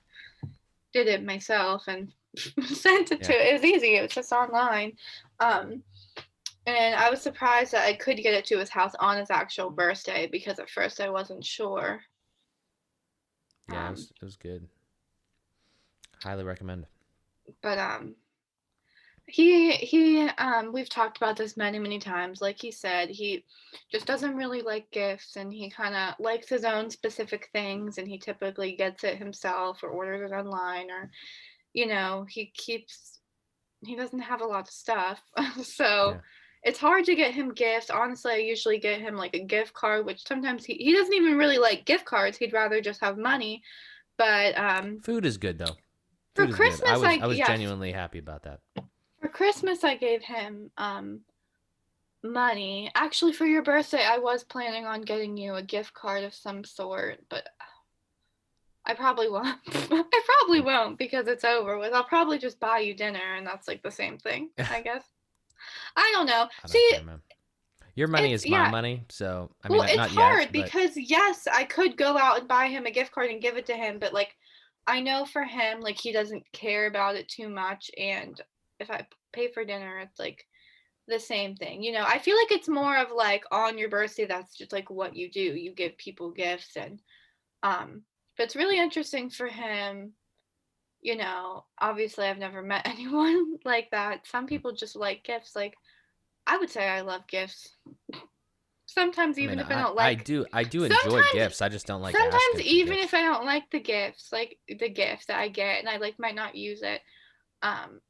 Speaker 2: did it myself and sent it to
Speaker 1: yeah,
Speaker 2: it. It was easy. It was just online. Um and I was surprised that I could get it to his house on his actual birthday because at first I wasn't sure.
Speaker 1: yeah. It
Speaker 2: Um
Speaker 1: was it was good. Highly recommend.
Speaker 2: but he we've talked about this many times. Like he said, he just doesn't really like gifts, and he kind of likes his own specific things, and he typically gets it himself or orders it online, or he doesn't have a lot of stuff. So
Speaker 1: Yeah,
Speaker 2: it's hard to get him gifts. Honestly, I usually get him like a gift card, which sometimes he doesn't even really like gift cards. He'd rather just have money. But
Speaker 1: food is good though.
Speaker 2: for
Speaker 1: Food is good. I
Speaker 2: Christmas,
Speaker 1: was
Speaker 2: I
Speaker 1: I was
Speaker 2: yes,
Speaker 1: genuinely happy about that.
Speaker 2: for Christmas I gave him money. Actually, for your birthday, I was planning on getting you a gift card of some sort, but I probably won't. I probably won't because it's over with. I'll probably just buy you dinner, and that's like the same thing, I guess. I don't know.
Speaker 1: I don't
Speaker 2: See,
Speaker 1: care, man. Your money
Speaker 2: it's
Speaker 1: is my
Speaker 2: yeah.
Speaker 1: money, so I mean,
Speaker 2: Well, it's
Speaker 1: not yet,
Speaker 2: hard
Speaker 1: but
Speaker 2: because yes, I could go out and buy him a gift card and give it to him, but like I know for him, like he doesn't care about it too much, and if I pay for dinner, it's like the same thing. I feel like it's more of like on your birthday, that's just like what you do. You give people gifts and um but it's really interesting for him. Obviously I've never met anyone like that. Some people just like gifts. Like I would say I love gifts. Sometimes
Speaker 1: I mean,
Speaker 2: even if I
Speaker 1: I
Speaker 2: don't
Speaker 1: I
Speaker 2: like
Speaker 1: do I do enjoy
Speaker 2: sometimes
Speaker 1: gifts. I just don't like
Speaker 2: sometimes
Speaker 1: asking for
Speaker 2: even
Speaker 1: gifts.
Speaker 2: if I don't like the gifts, like the gift that I get and I like might not use it, um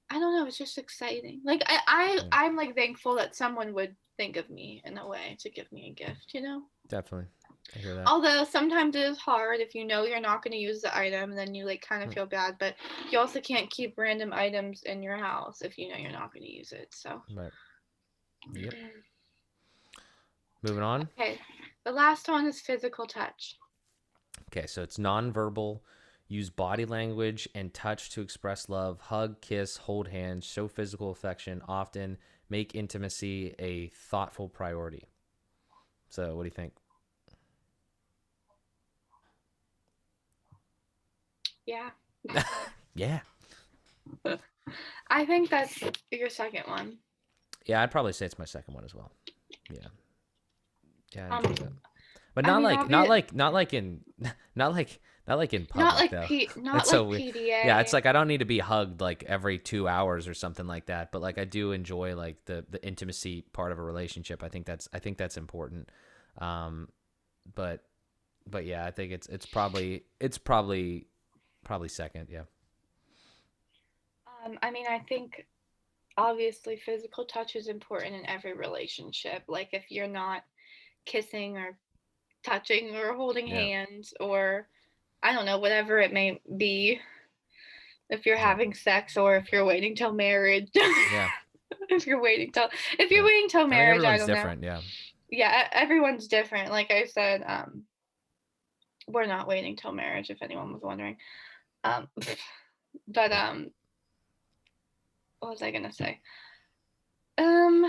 Speaker 2: I don't know, it's just exciting. Like
Speaker 1: Yeah,
Speaker 2: I'm like thankful that someone would think of me in a way to give me a gift.
Speaker 1: definitely. I hear that.
Speaker 2: Although sometimes it is hard if you know you're not going to use the item, and then you like kind of
Speaker 1: Hmm.
Speaker 2: feel bad, but you also can't keep random items in your house if you know you're not going to use it. So,
Speaker 1: Right. Yep. Moving on.
Speaker 2: okay. The last one is physical touch.
Speaker 1: Okay, so it's nonverbal. Use body language and touch to express love. Hug, kiss, hold hands, show physical affection. Often make intimacy a thoughtful priority. So, what do you think?
Speaker 2: Yeah.
Speaker 1: Yeah.
Speaker 2: I think that's your second one.
Speaker 1: Yeah, I'd probably say it's my second one as well. Yeah. Yeah, I
Speaker 2: Um,
Speaker 1: enjoy that. But
Speaker 2: I
Speaker 1: not
Speaker 2: mean,
Speaker 1: like not
Speaker 2: obvious,
Speaker 1: like not like in not like in public though.
Speaker 2: not
Speaker 1: That's so
Speaker 2: like
Speaker 1: weird. Yeah, it's
Speaker 2: PDA.
Speaker 1: like I don't need to be hugged like every 2 hours or something like that. But like I do enjoy like the intimacy part of a relationship. I think that's important. Um, but but yeah, I think it's probably second. Yeah.
Speaker 2: I mean, I think obviously physical touch is important in every relationship. Like if you're not kissing or touching or holding
Speaker 1: Yeah.
Speaker 2: hands or I don't know, whatever it may be, if you're
Speaker 1: Yeah.
Speaker 2: having sex or if you're waiting till marriage.
Speaker 1: Yeah.
Speaker 2: if you're waiting till if you're
Speaker 1: Yeah.
Speaker 2: waiting till
Speaker 1: I mean,
Speaker 2: marriage, I
Speaker 1: everyone's
Speaker 2: don't know.
Speaker 1: different. Yeah.
Speaker 2: Yeah, everyone's different. Like I said, we're not waiting till marriage, if anyone was wondering. Um, but
Speaker 1: Yeah.
Speaker 2: what was I gonna say? Um,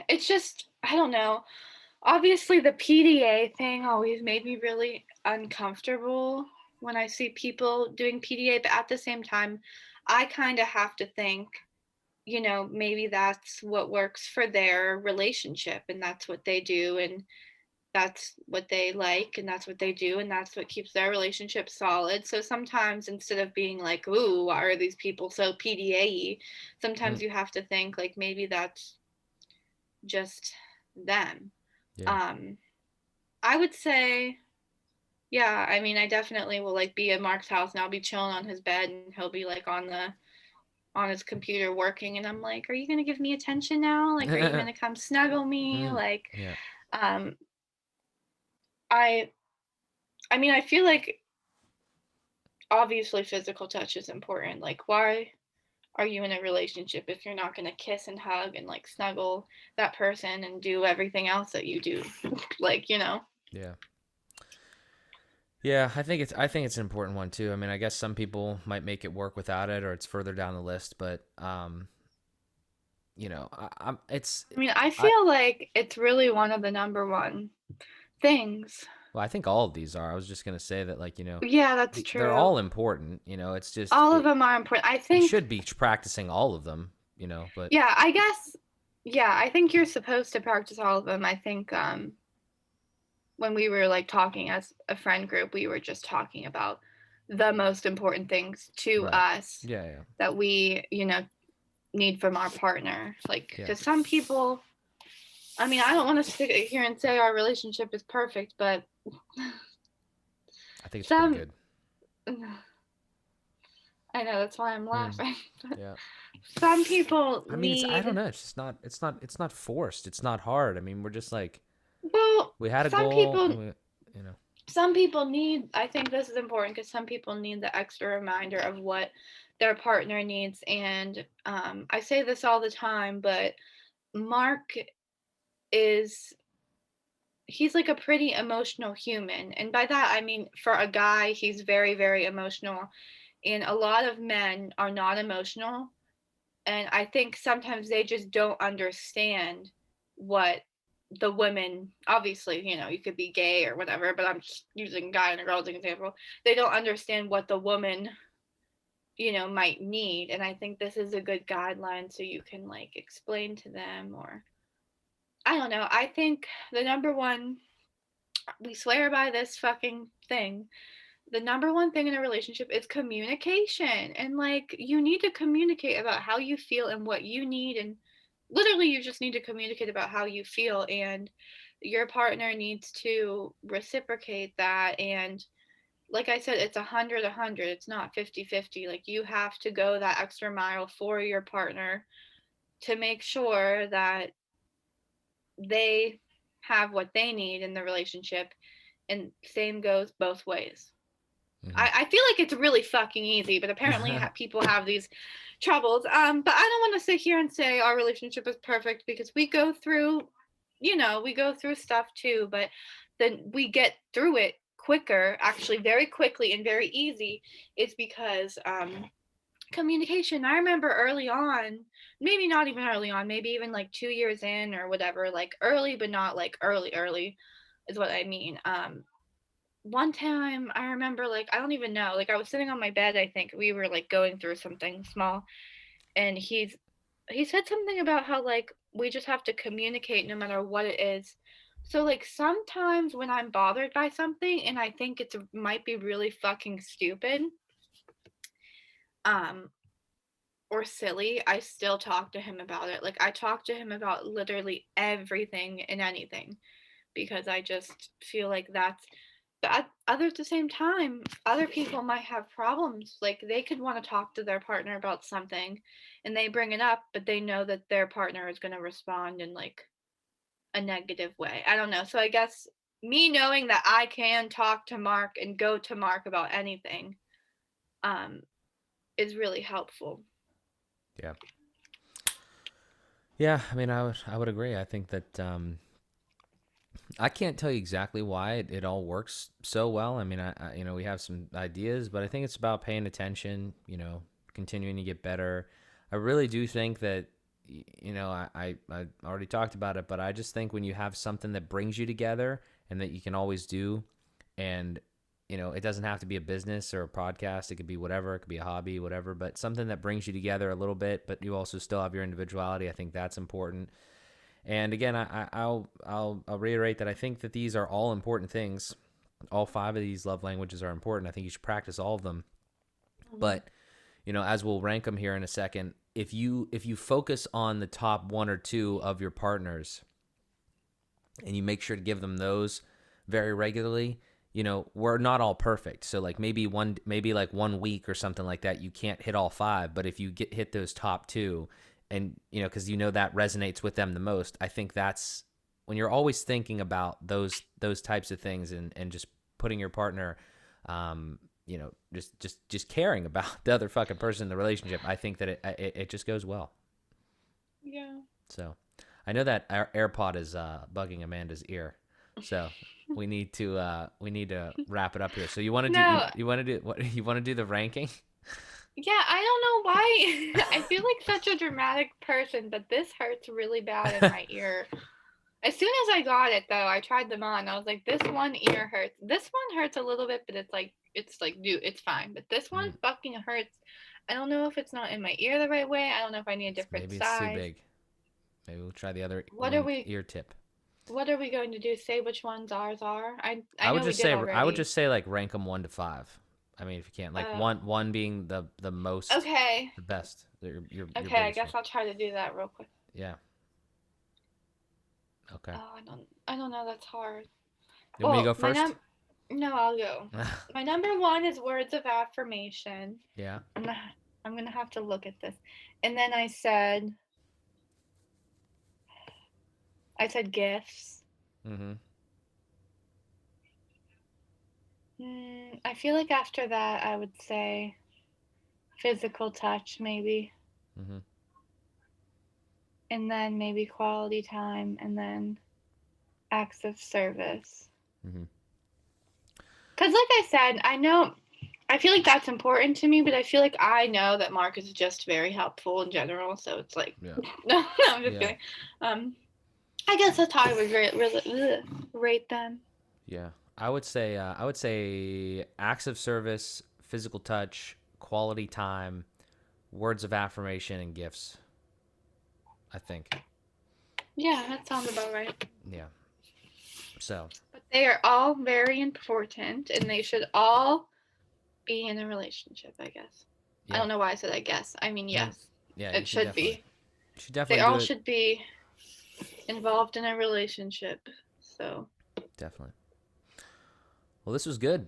Speaker 2: it's just I don't know. Obviously, the PDA thing always made me really uncomfortable when I see people doing PDA, but at the same time, I kind of have to think, maybe that's what works for their relationship and that's what they do and that's what they like and that's what they do and that's what keeps their relationship solid. So sometimes instead of being like, "Ooh, why are these people so PDA-y?"
Speaker 1: Mm,
Speaker 2: Sometimes you have to think like maybe that's just them.
Speaker 1: yeah.
Speaker 2: Um I would say, yeah, I mean, I definitely will like be at Mark's house and I'll be chilling on his bed and he'll be like on his computer working and I'm like, "Are you going to give me attention now? Like are you going to come snuggle me?"
Speaker 1: Mm,
Speaker 2: Like
Speaker 1: yeah.
Speaker 2: um I I mean, I feel like obviously physical touch is important. Like why are you in a relationship if you're not going to kiss and hug and like snuggle that person and do everything else that you do? Like.
Speaker 1: Yeah. Yeah, I think it's an important one too. I mean, I guess some people might make it work without it, or it's further down the list. But I'm it's
Speaker 2: I mean, I
Speaker 1: I
Speaker 2: feel like it's really one of the number one things.
Speaker 1: well, I think all of these are. I was just gonna say that, like,
Speaker 2: Yeah, that's
Speaker 1: they're all
Speaker 2: true.
Speaker 1: important. It's just
Speaker 2: All of them are important. I
Speaker 1: you
Speaker 2: think,
Speaker 1: should be practicing all of them. But
Speaker 2: yeah, I guess, yeah, I think you're supposed to practice all of them. I think when we were like talking as a friend group, we were just talking about the most important things to
Speaker 1: right,
Speaker 2: us
Speaker 1: yeah, yeah,
Speaker 2: that we need from our partner. Like,
Speaker 1: yeah.
Speaker 2: because some people, I mean, I don't want to sit here and say our relationship is perfect, but
Speaker 1: I think it's pretty
Speaker 2: some,
Speaker 1: good.
Speaker 2: I know that's why I'm
Speaker 1: Mm,
Speaker 2: laughing.
Speaker 1: yeah.
Speaker 2: Some people
Speaker 1: I mean, I don't
Speaker 2: need,
Speaker 1: know. It's just not. It's not forced. It's not hard. I mean, we're just like
Speaker 2: well,
Speaker 1: we had a
Speaker 2: some
Speaker 1: goal, and
Speaker 2: people
Speaker 1: we, you know.
Speaker 2: some people need, I think this is important because some people need the extra reminder of what their partner needs. And I say this all the time, but Mark is, he's like a pretty emotional human. And by that, I mean, for a guy, he's very, very emotional. And a lot of men are not emotional. And I think sometimes they just don't understand what the women, obviously, you could be gay or whatever, but I'm just using guy and a girl as an example. They don't understand what the woman might need. And I think this is a good guideline so you can like explain to them, or I don't know. I think the number one, we swear by this fucking thing. The number one thing in a relationship is communication. And like you need to communicate about how you feel and what you need, and literally you just need to communicate about how you feel, and your partner needs to reciprocate that. And like I said, it's 100-100. It's not 50-50. Like you have to go that extra mile for your partner to make sure that they have what they need in the relationship, and same goes both ways.
Speaker 1: Hmm.
Speaker 2: I feel like it's really fucking easy, but apparently people have these troubles. But I don't want to sit here and say our relationship is perfect because we go through stuff too, but then we get through it quicker, actually very quickly and very easy. It's because communication. I remember early on, maybe not even early on, maybe even like 2 years in or whatever, like early, but not like early, early is what I mean. One time I remember like I don't even know, like I was sitting on my bed, I think we were like going through something small, and he said something about how like we just have to communicate no matter what it is. So like sometimes when I'm bothered by something and I think it might be really fucking stupid um or silly, I still talk to him about it. Like I talk to him about literally everything and anything because I just feel like that's, but at the same time, other people might have problems. Like they could want to talk to their partner about something and they bring it up, but they know that their partner is going to respond in like a negative way. I don't know. So I guess me knowing that I can talk to Mark and go to Mark about anything um is really helpful.
Speaker 1: Yeah. Yeah. I mean, I would agree. I think that I can't tell you exactly why it all works so well. I mean, you know, we have some ideas, but I think it's about paying attention, you know, continuing to get better. I really do think that, you know, I already talked about it, but I just think when you have something that brings you together and that you can always do, and, you know, it doesn't have to be a business or a podcast. It could be whatever. It could be a hobby, whatever, but something that brings you together a little bit, but you also still have your individuality. I think that's important. And again, I'll reiterate that I think that these are all important things. All five of these love languages are important. I think you should practice all of them.
Speaker 2: Mhm.
Speaker 1: But you know, as we'll rank them here in a second, if you focus on the top one or two of your partners, and you make sure to give them those very regularly, you know, we're not all perfect. So like maybe like 1 week or something like that, you can't hit all five. But if you hit those top two, and you know, because you know that resonates with them the most, I think that's when you're always thinking about those types of things, and just putting your partner, you know, just caring about the other fucking person in the relationship. I think that it just goes well.
Speaker 2: Yeah.
Speaker 1: So I know that our AirPod is bugging Amanda's ear. So we need to wrap it up here. So you want to do
Speaker 2: No,
Speaker 1: you want to do what you want to do the ranking?
Speaker 2: yeah, I don't know why. I feel like such a dramatic person, but this hurts really bad in my ear. As soon as I got it though, I tried them on. I was like, this one ear hurts. This one hurts a little bit, but it's like, dude, it's fine. But this one
Speaker 1: Mm,
Speaker 2: fucking hurts. I don't know if it's not in my ear the right way. I don't know if I need a different
Speaker 1: maybe it's too
Speaker 2: size.
Speaker 1: big. Maybe we'll try the other
Speaker 2: What are
Speaker 1: one
Speaker 2: we
Speaker 1: ear tip.
Speaker 2: what are we going to do? Say which ones ours are? I
Speaker 1: I would
Speaker 2: know we
Speaker 1: just
Speaker 2: did
Speaker 1: say I would
Speaker 2: already.
Speaker 1: just say like rank them 1 to 5. I mean, if you can, like
Speaker 2: Oh.
Speaker 1: one being the most,
Speaker 2: Okay.
Speaker 1: the best, your
Speaker 2: Okay, I
Speaker 1: biggest one.
Speaker 2: guess I'll try to do that real quick.
Speaker 1: Yeah. Okay.
Speaker 2: Oh, I don't know, that's hard.
Speaker 1: You want me to go
Speaker 2: Well,
Speaker 1: first?
Speaker 2: no, I'll go. My number one is words of affirmation.
Speaker 1: Yeah.
Speaker 2: I'm gonna I'm gonna have to look at this. And then I said gifts.
Speaker 1: Mm-hmm.
Speaker 2: I feel like after that I would say physical touch maybe,
Speaker 1: Mm-hmm.
Speaker 2: and then maybe quality time, and then acts of service.
Speaker 1: Mm-hmm.
Speaker 2: Cuz like I said, I feel like that's important to me, but I feel like I know that Mark is just very helpful in general, so it's like
Speaker 1: Yeah.
Speaker 2: no, I'm just
Speaker 1: Yeah.
Speaker 2: kidding. Um I guess that's how I would rate them.
Speaker 1: Yeah. I would say acts of service, physical touch, quality time, words of affirmation, and gifts. I think.
Speaker 2: Yeah, that sounds about right.
Speaker 1: Yeah. So.
Speaker 2: But they are all very important, and they should all be in a relationship, I guess. I
Speaker 1: Yeah.
Speaker 2: don't know why I said I guess. I mean,
Speaker 1: No.
Speaker 2: yes,
Speaker 1: Yeah. You
Speaker 2: it
Speaker 1: should
Speaker 2: should
Speaker 1: definitely.
Speaker 2: be.
Speaker 1: You should
Speaker 2: They
Speaker 1: definitely do
Speaker 2: all
Speaker 1: it.
Speaker 2: should be involved in a relationship. So,
Speaker 1: Definitely. Well, this was good.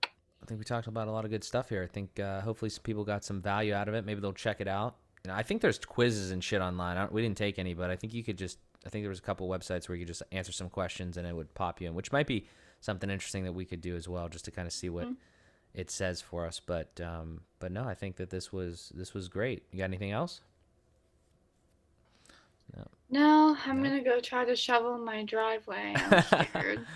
Speaker 1: I think we talked about a lot of good stuff here. I think hopefully some people got some value out of it. Maybe they'll check it out. You know, I think there's quizzes and shit online. We didn't take any, but I think you could just. I think there was a couple websites where you could just answer some questions and it would pop you in, which might be something interesting that we could do as well, just to kind of see what
Speaker 2: mm-hmm.
Speaker 1: it says for us. But no, I think that this was great. You got anything else? No.
Speaker 2: No, I'm
Speaker 1: No.
Speaker 2: gonna go try to shovel my driveway. I'm scared.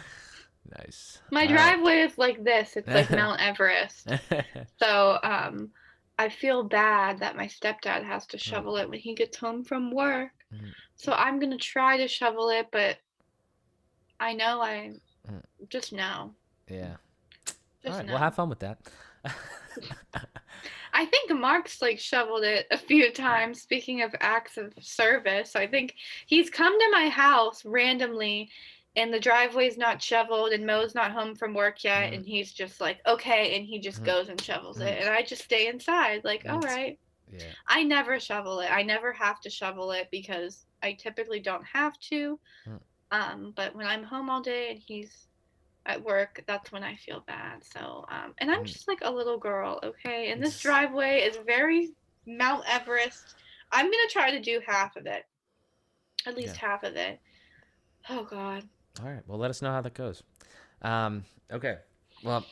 Speaker 1: Nice.
Speaker 2: My
Speaker 1: All right.
Speaker 2: driveway is like this. It's like Mount Everest. So, I feel bad that my stepdad has to
Speaker 1: Mm,
Speaker 2: shovel it when he gets home from work.
Speaker 1: mm,
Speaker 2: So I'm gonna try to shovel it, but I know I
Speaker 1: mm.
Speaker 2: just know.
Speaker 1: Yeah. All
Speaker 2: Just
Speaker 1: right. Well,
Speaker 2: know.
Speaker 1: have fun with that.
Speaker 2: I think Mark's like shoveled it a few times. Speaking of acts of service, I think he's come to my house randomly and the driveway's not shoveled and Mo's not home from work yet,
Speaker 1: Mm,
Speaker 2: and he's just like, okay, and he just
Speaker 1: mm,
Speaker 2: goes and shovels
Speaker 1: mm,
Speaker 2: it. And I just stay inside, like, all
Speaker 1: mm.
Speaker 2: right.
Speaker 1: Yeah.
Speaker 2: I never shovel it. I never have to shovel it because I typically don't have to.
Speaker 1: Mm,
Speaker 2: But when I'm home all day and he's at work, that's when I feel bad. So, and I'm
Speaker 1: mm.
Speaker 2: just like a little girl, okay? And this
Speaker 1: It's-
Speaker 2: driveway is very Mount Everest. I'm gonna try to do half of it, at
Speaker 1: Yeah.
Speaker 2: least half of it. Oh God.
Speaker 1: All right. Well, let us know how that goes. Okay. Well,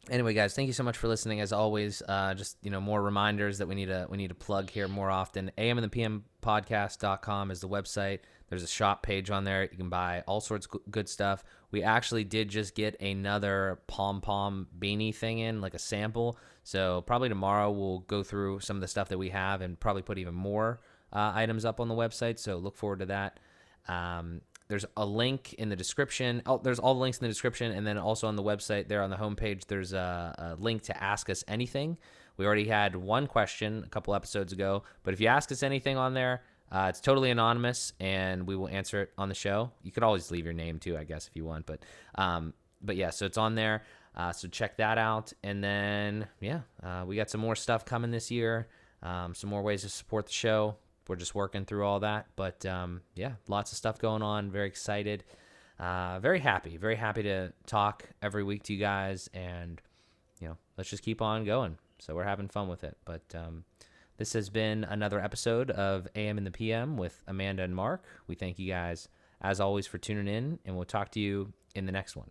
Speaker 1: anyway, guys, thank you so much for listening. As always, just more reminders that we need to plug here more often. AM and the PM podcast.com is the website. There's a shop page on there. You can buy all sorts of good stuff. We actually did just get another pom pom beanie thing in, like a sample. So probably tomorrow we'll go through some of the stuff that we have and probably put even more items up on the website. So look forward to that. There's a link in the description. Oh, there's all the links in the description, and then also on the website there on the homepage, there's a link to ask us anything. We already had one question a couple episodes ago, but if you ask us anything on there, it's totally anonymous, and we will answer it on the show. You could always leave your name too, I guess, if you want. But yeah, so it's on there. So check that out, and then yeah, we got some more stuff coming this year. Some more ways to support the show. We're just working through all that, but yeah, lots of stuff going on. Very excited, very happy to talk every week to you guys, and let's just keep on going. So we're having fun with it, but. This has been another episode of AM in the PM with Amanda and Mark. We thank you guys, as always, for tuning in, and we'll talk to you in the next one.